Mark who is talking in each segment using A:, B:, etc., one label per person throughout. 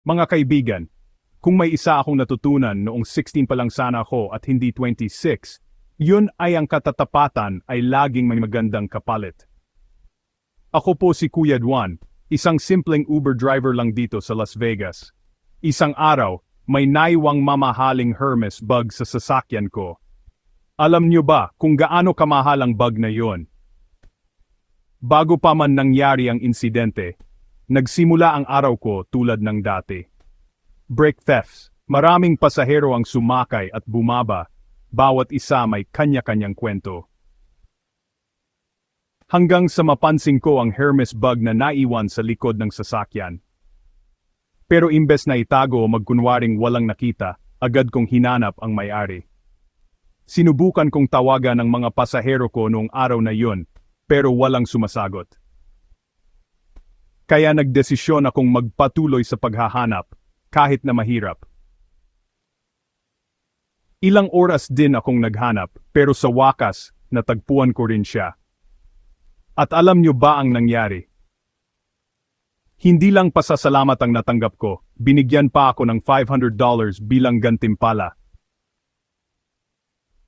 A: Mga kaibigan, kung may isa akong natutunan noong 16 pa lang sana ako at hindi 26, yun ay ang katatapatan ay laging may magandang kapalit. Ako po si Kuya Duan, isang simpleng Uber driver lang dito sa Las Vegas. Isang araw, may naiwang mamahaling Hermes bag sa sasakyan ko. Alam niyo ba kung gaano kamahal ang bag na yon? Bago pa man nangyari ang insidente, nagsimula ang araw ko tulad ng dati. Brake thefts, maraming pasahero ang sumakay at bumaba, bawat isa may kanya-kanyang kwento. Hanggang sa mapansin ko ang Hermes bag na naiwan sa likod ng sasakyan. Pero imbes na itago o magkunwaring walang nakita, agad kong hinanap ang may-ari. Sinubukan kong tawagan ng mga pasahero ko noong araw na yun, pero walang sumasagot. Kaya nagdesisyon akong magpatuloy sa paghahanap, kahit na mahirap. Ilang oras din akong naghanap, pero sa wakas, natagpuan ko rin siya. At alam niyo ba ang nangyari? Hindi lang pasasalamat ang natanggap ko, binigyan pa ako ng $500 bilang gantimpala.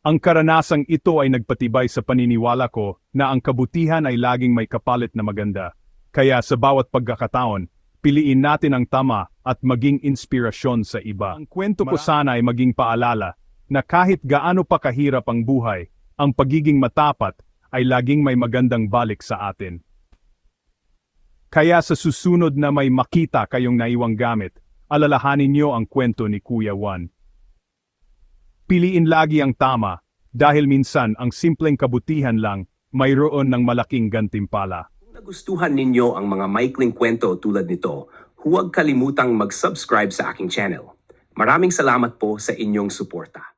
A: Ang karanasang ito ay nagpatibay sa paniniwala ko na ang kabutihan ay laging may kapalit na maganda. Kaya sa bawat pagkakataon, piliin natin ang tama at maging inspirasyon sa iba. Ang kwento ko sana ay maging paalala na kahit gaano pa kahirap ang buhay, ang pagiging matapat ay laging may magandang balik sa atin. Kaya sa susunod na may makita kayong naiwang gamit, alalahanin niyo ang kwento ni Kuya Juan. Piliin lagi ang tama, dahil minsan ang simpleng kabutihan lang mayroon ng malaking gantimpala.
B: Kung nagustuhan ninyo ang mga maikling kwento tulad nito, huwag kalimutang mag-subscribe sa aking channel. Maraming salamat po sa inyong suporta.